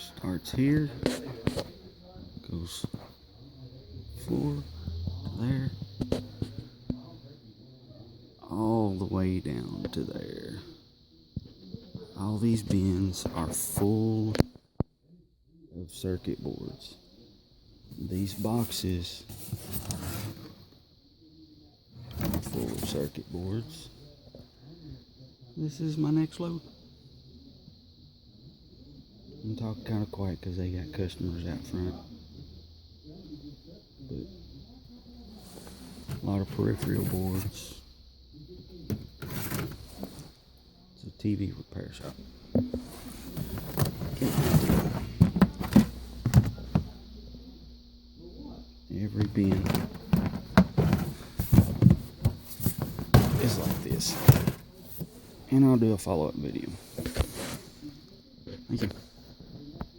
Starts here, goes forward to there, all the way down to there. All these bins are full of circuit boards. These boxes are full of circuit boards. This is my next load. I'm talking kind of quiet because they got customers out front. But a lot of peripheral boards. It's a TV repair shop. Every bin is like this. And I'll do a follow-up video. Thank you.